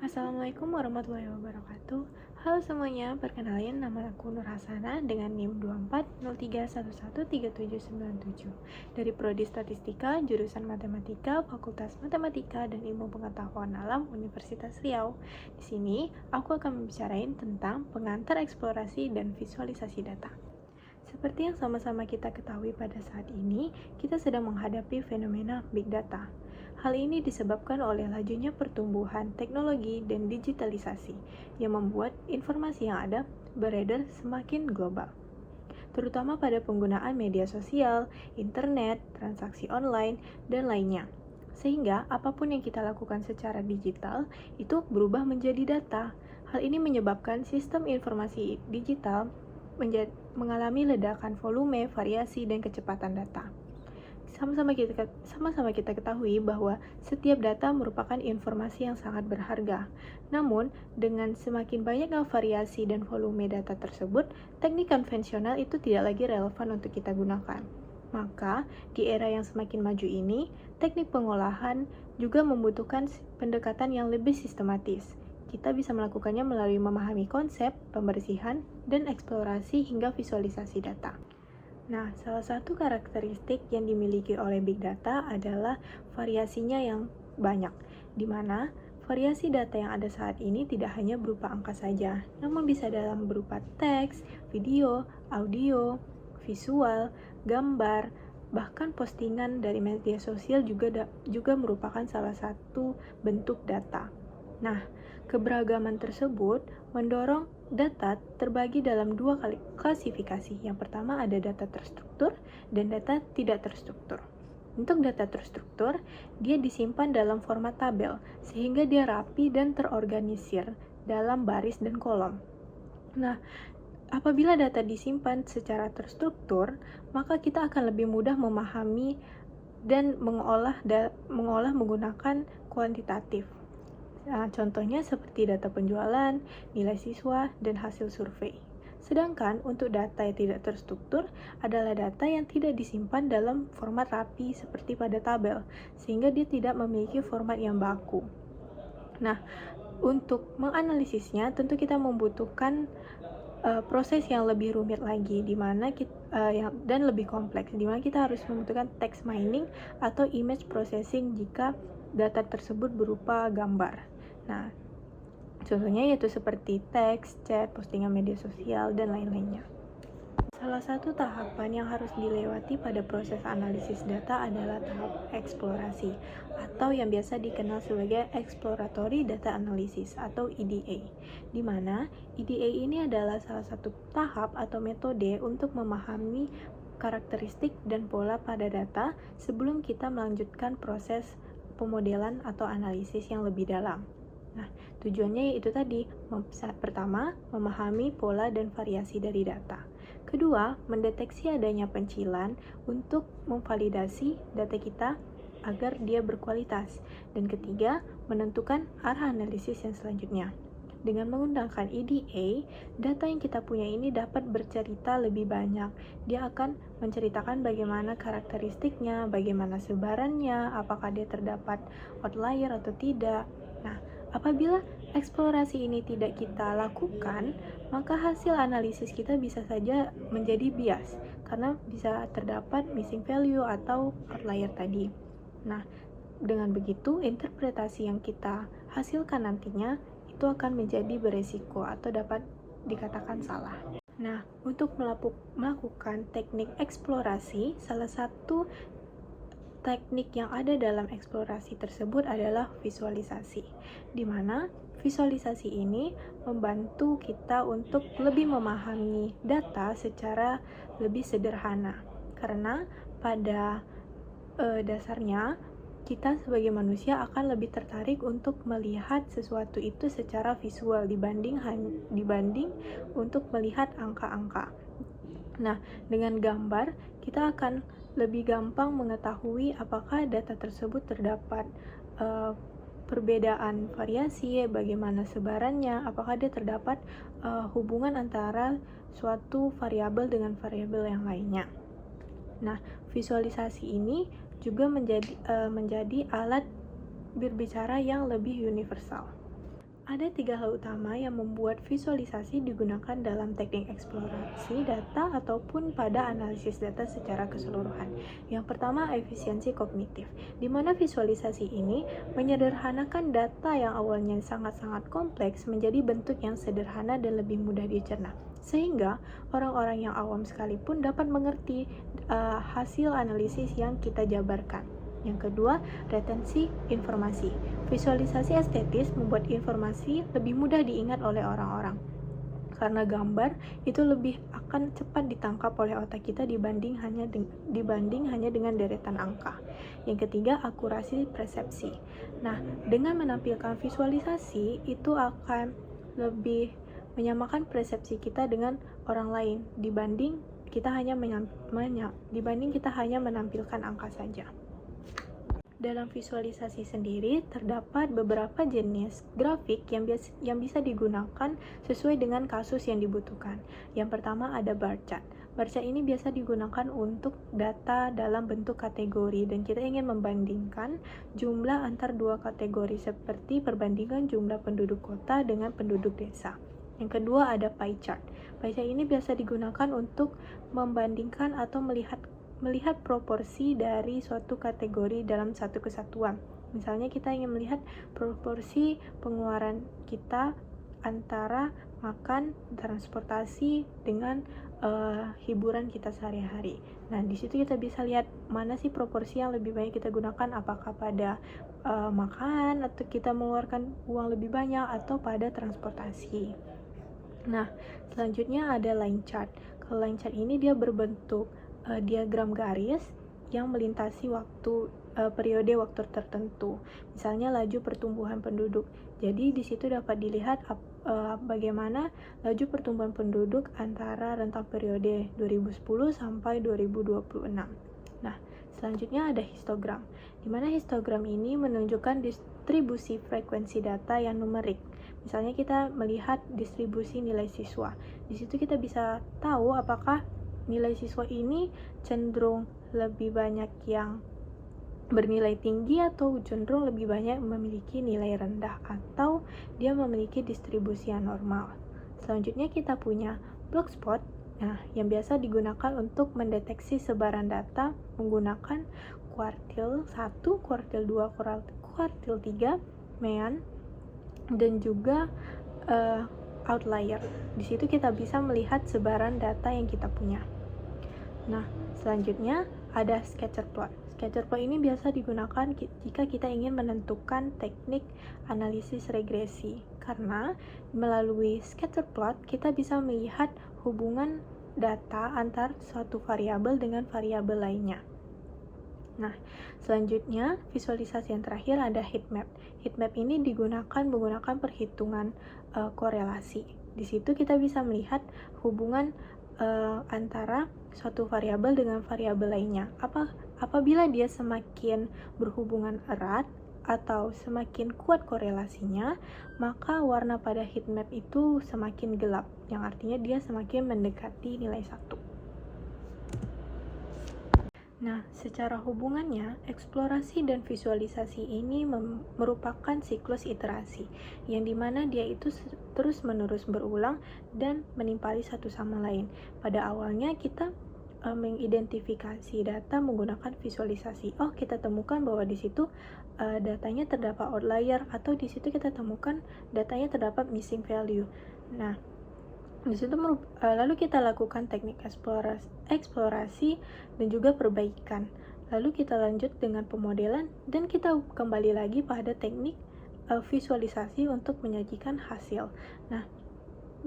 Assalamualaikum warahmatullahi wabarakatuh. Halo semuanya, perkenalin nama aku Nur Hasana dengan NIM 2403113797 dari Prodi Statistika, jurusan Matematika, Fakultas Matematika dan Ilmu Pengetahuan Alam Universitas Riau. Di sini, aku akan membicarain tentang pengantar eksplorasi dan visualisasi data. Seperti yang sama-sama kita ketahui pada saat ini, kita sedang menghadapi fenomena big data. Hal ini disebabkan oleh lajunya pertumbuhan teknologi dan digitalisasi yang membuat informasi yang ada beredar semakin global, terutama pada penggunaan media sosial, internet, transaksi online, dan lainnya. Sehingga apapun yang kita lakukan secara digital itu berubah menjadi data. Hal ini menyebabkan sistem informasi digital mengalami ledakan volume, variasi, dan kecepatan data. Sama-sama kita ketahui bahwa setiap data merupakan informasi yang sangat berharga. Namun, dengan semakin banyaknya variasi dan volume data tersebut, teknik konvensional itu tidak lagi relevan untuk kita gunakan. Maka, di era yang semakin maju ini, teknik pengolahan juga membutuhkan pendekatan yang lebih sistematis. Kita bisa melakukannya melalui memahami konsep, pembersihan, dan eksplorasi hingga visualisasi data. Nah, salah satu karakteristik yang dimiliki oleh Big Data adalah variasinya yang banyak, di mana variasi data yang ada saat ini tidak hanya berupa angka saja, namun bisa dalam berupa teks, video, audio, visual, gambar, bahkan postingan dari media sosial juga merupakan salah satu bentuk data. Nah, keberagaman tersebut mendorong data terbagi dalam dua klasifikasi. Yang pertama ada data terstruktur dan data tidak terstruktur. Untuk data terstruktur, dia disimpan dalam format tabel, sehingga dia rapi dan terorganisir dalam baris dan kolom. Nah, apabila data disimpan secara terstruktur, maka kita akan lebih mudah memahami dan mengolah menggunakan kuantitatif. Nah, contohnya seperti data penjualan, nilai siswa, dan hasil survei. Sedangkan untuk data yang tidak terstruktur adalah data yang tidak disimpan dalam format rapi seperti pada tabel, sehingga dia tidak memiliki format yang baku. Nah, untuk menganalisisnya tentu kita membutuhkan proses yang lebih rumit lagi, dan lebih kompleks, di mana kita harus membutuhkan text mining atau image processing jika data tersebut berupa gambar. Nah, contohnya yaitu seperti teks, chat, postingan media sosial, dan lain-lainnya. Salah satu tahapan yang harus dilewati pada proses analisis data adalah tahap eksplorasi, atau yang biasa dikenal sebagai Exploratory Data Analysis atau EDA, di mana EDA ini adalah salah satu tahap atau metode untuk memahami karakteristik dan pola pada data sebelum kita melanjutkan proses pemodelan atau analisis yang lebih dalam. Nah, tujuannya yaitu tadi, pertama, memahami pola dan variasi dari data. Kedua, mendeteksi adanya pencilan untuk memvalidasi data kita agar dia berkualitas. Dan ketiga, menentukan arah analisis yang selanjutnya. Dengan menggunakan EDA, data yang kita punya ini dapat bercerita lebih banyak. Dia akan menceritakan bagaimana karakteristiknya, bagaimana sebarannya, apakah dia terdapat outlier atau tidak. Nah, apabila eksplorasi ini tidak kita lakukan, maka hasil analisis kita bisa saja menjadi bias, karena bisa terdapat missing value atau outlier tadi. Nah, dengan begitu, interpretasi yang kita hasilkan nantinya itu akan menjadi beresiko atau dapat dikatakan salah. Nah, untuk melakukan teknik eksplorasi, salah satu teknik yang ada dalam eksplorasi tersebut adalah visualisasi, di mana visualisasi ini membantu kita untuk lebih memahami data secara lebih sederhana, karena pada dasarnya kita sebagai manusia akan lebih tertarik untuk melihat sesuatu itu secara visual dibanding untuk melihat angka-angka. Nah, dengan gambar kita akan lebih gampang mengetahui apakah data tersebut terdapat perbedaan variasi, bagaimana sebarannya, apakah dia terdapat hubungan antara suatu variabel dengan variabel yang lainnya. Nah, visualisasi ini juga menjadi alat berbicara yang lebih universal. Ada 3 hal utama yang membuat visualisasi digunakan dalam teknik eksplorasi data ataupun pada analisis data secara keseluruhan. Yang pertama, efisiensi kognitif, di mana visualisasi ini menyederhanakan data yang awalnya sangat-sangat kompleks menjadi bentuk yang sederhana dan lebih mudah dicerna. Sehingga orang-orang yang awam sekalipun dapat mengerti hasil analisis yang kita jabarkan. Yang kedua, retensi informasi. Visualisasi estetis membuat informasi lebih mudah diingat oleh orang-orang. Karena gambar itu lebih akan cepat ditangkap oleh otak kita dibanding hanya dengan deretan angka. Yang ketiga, akurasi persepsi. Nah, dengan menampilkan visualisasi itu akan lebih menyamakan persepsi kita dengan orang lain dibanding kita hanya menampilkan angka saja. Dalam visualisasi sendiri, terdapat beberapa jenis grafik yang bisa digunakan sesuai dengan kasus yang dibutuhkan. Yang pertama ada bar chart. Bar chart ini biasa digunakan untuk data dalam bentuk kategori dan kita ingin membandingkan jumlah antar dua kategori seperti perbandingan jumlah penduduk kota dengan penduduk desa. Yang kedua ada pie chart. Pie chart ini biasa digunakan untuk membandingkan atau melihat proporsi dari suatu kategori dalam satu kesatuan. Misalnya kita ingin melihat proporsi pengeluaran kita antara makan, transportasi dengan hiburan kita sehari-hari. Nah, di situ kita bisa lihat mana sih proporsi yang lebih banyak kita gunakan, apakah pada makan atau kita mengeluarkan uang lebih banyak atau pada transportasi. Nah, selanjutnya ada line chart. Kalau line chart ini dia berbentuk diagram garis yang melintasi periode waktu tertentu. Misalnya laju pertumbuhan penduduk. Jadi di situ dapat dilihat bagaimana laju pertumbuhan penduduk antara rentang periode 2010 sampai 2026. Nah, selanjutnya ada histogram. Di mana histogram ini menunjukkan distribusi frekuensi data yang numerik. Misalnya kita melihat distribusi nilai siswa. Di situ kita bisa tahu apakah nilai siswa ini cenderung lebih banyak yang bernilai tinggi atau cenderung lebih banyak memiliki nilai rendah atau dia memiliki distribusi yang normal. Selanjutnya kita punya blogspot, yang biasa digunakan untuk mendeteksi sebaran data menggunakan kuartil 1, kuartil 2, kuartil 3, mean, dan juga outlier. Di situ kita bisa melihat sebaran data yang kita punya. Nah, selanjutnya ada scatter plot. Scatter plot ini biasa digunakan jika kita ingin menentukan teknik analisis regresi. Karena melalui scatter plot kita bisa melihat hubungan data antar suatu variabel dengan variabel lainnya. Nah, selanjutnya visualisasi yang terakhir ada heat map. Heat map ini digunakan menggunakan perhitungan korelasi. Di situ kita bisa melihat hubungan antara suatu variabel dengan variabel lainnya. Apabila dia semakin berhubungan erat atau semakin kuat korelasinya, maka warna pada heat map itu semakin gelap, yang artinya dia semakin mendekati nilai 1. Nah, secara hubungannya, eksplorasi dan visualisasi ini merupakan siklus iterasi, yang dimana dia itu terus-menerus berulang dan menimpali satu sama lain. Pada awalnya kita mengidentifikasi data menggunakan visualisasi. Oh, kita temukan bahwa di situ datanya terdapat outlier, atau di situ kita temukan datanya terdapat missing value. Nah, di situ lalu kita lakukan teknik eksplorasi dan juga perbaikan. Lalu kita lanjut dengan pemodelan dan kita kembali lagi pada teknik visualisasi untuk menyajikan hasil. Nah,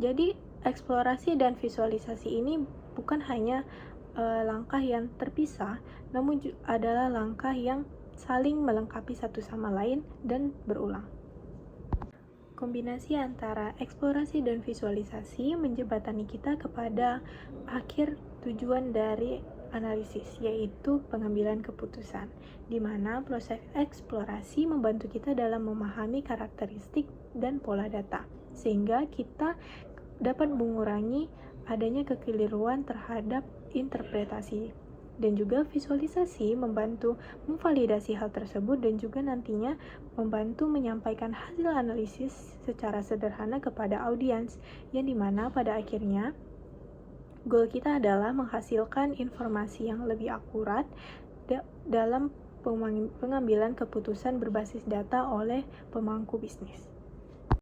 jadi eksplorasi dan visualisasi ini bukan hanya langkah yang terpisah, namun adalah langkah yang saling melengkapi satu sama lain dan berulang. Kombinasi antara eksplorasi dan visualisasi menjembatani kita kepada akhir tujuan dari analisis, yaitu pengambilan keputusan, di mana proses eksplorasi membantu kita dalam memahami karakteristik dan pola data, sehingga kita dapat mengurangi adanya kekeliruan terhadap interpretasi Dan juga visualisasi membantu memvalidasi hal tersebut dan juga nantinya membantu menyampaikan hasil analisis secara sederhana kepada audiens, yang dimana pada akhirnya goal kita adalah menghasilkan informasi yang lebih akurat dalam pengambilan keputusan berbasis data oleh pemangku bisnis.